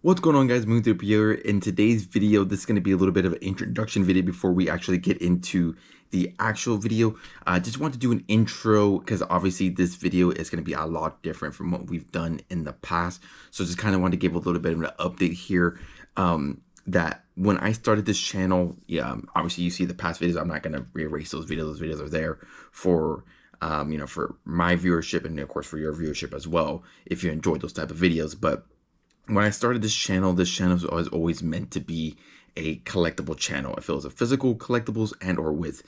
What's going on, guys? Moon here. In today's video, this is going to be a little bit of an introduction video before we actually get into the actual video. I just want to do an intro because obviously this video is going to be a lot different from what we've done in the past. So just kind of want to give a little bit of an update here. That when I started this channel, obviously you see the past videos. I'm not going to erase those videos. Those videos are there for for my viewership and of course for your viewership as well if you enjoyed those type of videos. But when I started this channel was always meant to be a collectible channel. If it was a physical collectibles and or with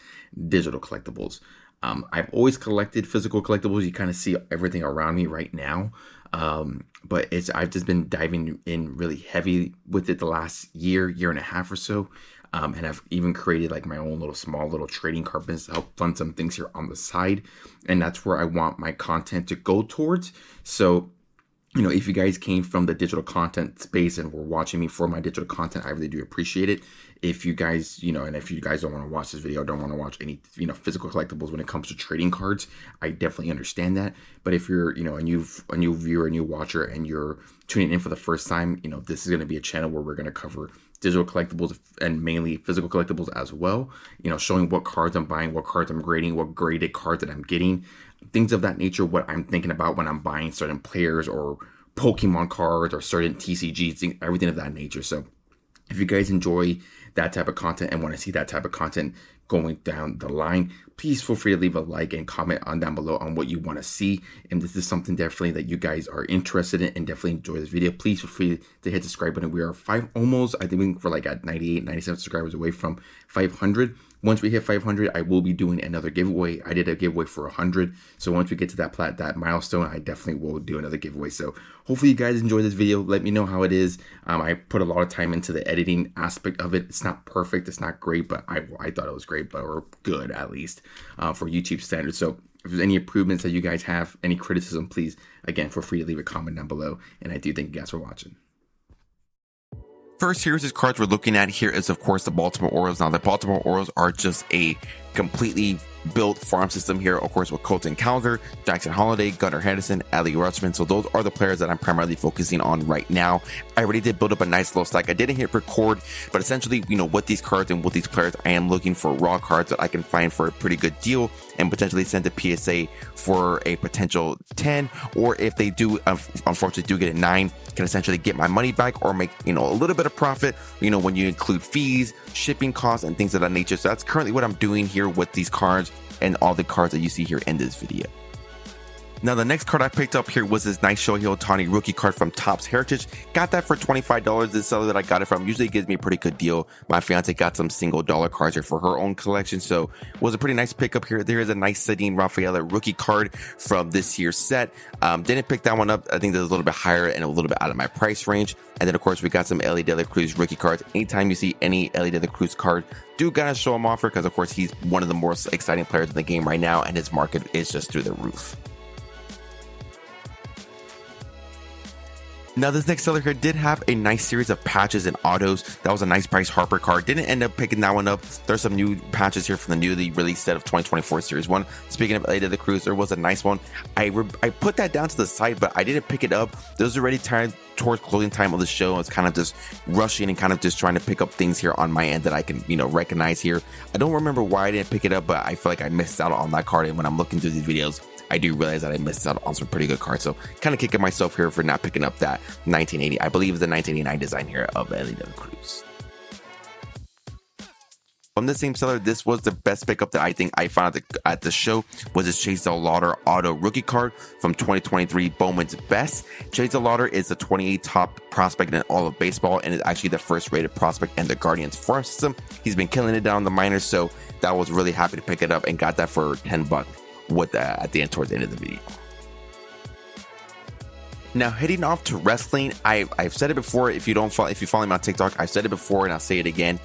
digital collectibles. I've always collected physical collectibles. You kind of see everything around me right now. But I've just been diving in really heavy with it the last year and a half or so. And I've even created like my own small little trading card business to help fund some things here on the side. And that's where I want my content to go towards. So if you guys came from the digital content space and were watching me for my digital content, I really do appreciate it. If you guys, and if you guys don't want to watch this video, don't want to watch any, physical collectibles when it comes to trading cards, I definitely understand that. But if you're, a new viewer, a new watcher, and you're tuning in for the first time, this is going to be a channel where we're going to cover digital collectibles and mainly physical collectibles as well. Showing what cards I'm buying, what cards I'm grading, what graded cards that I'm getting, things of that nature, what I'm thinking about when I'm buying certain players or Pokemon cards or certain TCGs, everything of that nature. So if you guys enjoy that type of content and want to see that type of content going down the line, please feel free to leave a like and comment on down below on what you want to see. And this is something definitely that you guys are interested in and definitely enjoy this video. Please feel free to hit the subscribe button. We are I think we're like at 98, 97 subscribers away from 500. Once we hit 500, I will be doing another giveaway. I did a giveaway for 100. So once we get to that milestone, I definitely will do another giveaway. So hopefully you guys enjoy this video. Let me know how it is. I put a lot of time into the editing aspect of it. It's not perfect. It's not great, but I thought it was great, or good at least for YouTube standards. So if there's any improvements that you guys have, any criticism, please, again, feel free to leave a comment down below. And I do thank you guys for watching. First, here's his cards we're looking at. Here is, of course, the Baltimore Orioles. Now, the Baltimore Orioles are just a completely built farm system here, of course, with Colton Cowser, Jackson Holliday, Gunnar Henderson, Ali Rutschman. So those are the players that I'm primarily focusing on right now. I already did build up a nice little stack. I didn't hit record, but essentially, with these cards and with these players, I am looking for raw cards that I can find for a pretty good deal and potentially send to PSA for a potential 10, or if they do, unfortunately, do get a 9, can essentially get my money back or make, a little bit of profit, when you include fees, shipping costs, and things of that nature. So that's currently what I'm doing here with these cards and all the cards that you see here in this video. Now, the next card I picked up here was this nice Shohei Ohtani rookie card from Topps Heritage. Got that for $25. This seller that I got it from usually gives me a pretty good deal. My fiance got some single dollar cards here for her own collection, so it was a pretty nice pickup here. There is a nice Cedinne Rafaela rookie card from this year's set. Didn't pick that one up. I think that's a little bit higher and a little bit out of my price range. And then, of course, we got some Elly De La Cruz rookie cards. Anytime you see any Elly De La Cruz card, do gotta show him off because, of course, he's one of the most exciting players in the game right now, and his market is just through the roof. Now, this next seller here did have a nice series of patches and autos. That was a nice Bryce Harper card. Didn't end up picking that one up. There's some new patches here from the newly released set of 2024 Series 1. Speaking of Elly De La Cruz, there was a nice one. I put that down to the side, but I didn't pick it up. There was already time towards closing time of the show. I was kind of just rushing and kind of just trying to pick up things here on my end that I can, recognize here. I don't remember why I didn't pick it up, but I feel like I missed out on that card. And when I'm looking through these videos, I do realize that I missed out on some pretty good cards. So kind of kicking myself here for not picking up that 1980. I believe the 1989 design here of Elly De La Cruz. From the same seller, this was the best pickup that I think I found at the show, was this Chase DeLauter auto rookie card from 2023 Bowman's Best. Chase DeLauter is the 28th top prospect in all of baseball and is actually the first rated prospect in the Guardians farm system. He's been killing it down the minors, so that was really happy to pick it up and got that for $10 towards the end of the video. Now, heading off to wrestling, I've said it before. If you follow me on TikTok, I've said it before and I'll say it again.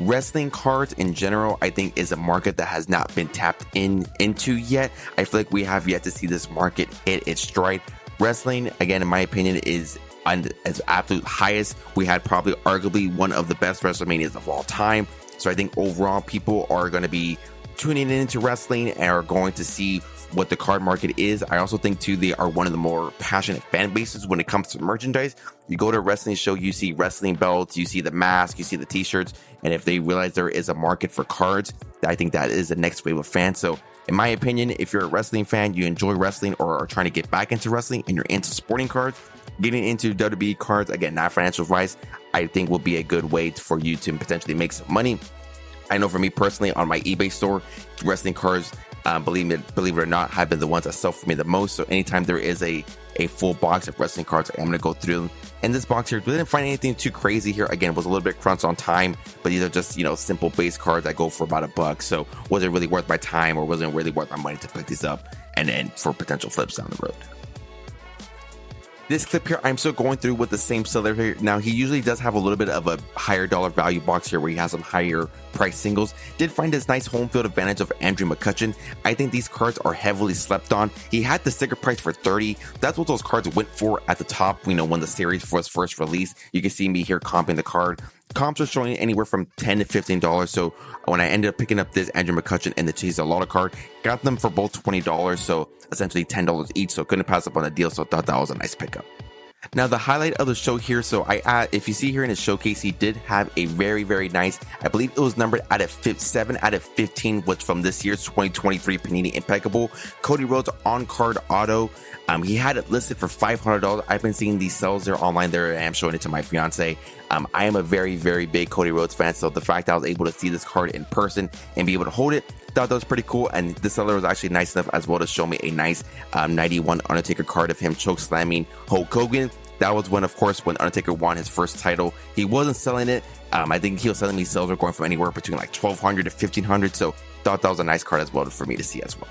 Wrestling cards in general, I think, is a market that has not been tapped into yet. I feel like we have yet to see this market hit its stride. Wrestling, again, in my opinion, is on its absolute highest. We had probably arguably one of the best WrestleManias of all time. So I think overall people are going to be tuning into wrestling and are going to see what the card market is. I also think too they are one of the more passionate fan bases when it comes to merchandise. You go to a wrestling show, you see wrestling belts, you see the mask, you see the t-shirts, and if they realize there is a market for cards, I think that is the next wave of fans. So in my opinion, if you're a wrestling fan, you enjoy wrestling or are trying to get back into wrestling and you're into sporting cards, getting into WWE cards, again, not financial advice, I think will be a good way for you to potentially make some money. I know for me personally, on my eBay store, wrestling cards, believe it or not, have been the ones that sell for me the most. So anytime there is a full box of wrestling cards, I'm going to go through them. And this box here, we didn't find anything too crazy here. Again, it was a little bit crunched on time, but these are just, simple base cards that go for about $1. So was it really worth my time, or wasn't really worth my money to pick these up and then for potential flips down the road? This clip here, I'm still going through with the same seller here. Now, he usually does have a little bit of a higher dollar value box here where he has some higher price singles. Did find this nice home field advantage of Andrew McCutchen. I think these cards are heavily slept on. He had the sticker price for $30. That's what those cards went for at the top, when the series was first released. You can see me here comping the card. Comps are showing anywhere from $10 to $15. So when I ended up picking up this Andrew McCutchen and the Chase Lotta card, got them for both $20. So essentially $10 each. So couldn't pass up on the deal. So I thought that was a nice pickup. Now, the highlight of the show here, so if you see here in his showcase, he did have a very, very nice, I believe it was numbered out of 7 out of 15, which from this year's 2023 Panini Impeccable Cody Rhodes on card auto. He had it listed for $500. I've been seeing these sales there online there, and I'm showing it to my fiance. I am a very, very big Cody Rhodes fan, so the fact that I was able to see this card in person and be able to hold it, thought that was pretty cool. And the seller was actually nice enough as well to show me a nice 91 Undertaker card of him choke slamming Hulk Hogan. That was when, of course, when Undertaker won his first title. He wasn't selling it. I think he was selling me sales were going from anywhere between like $1,200 to $1,500. So thought that was a nice card as well for me to see as well.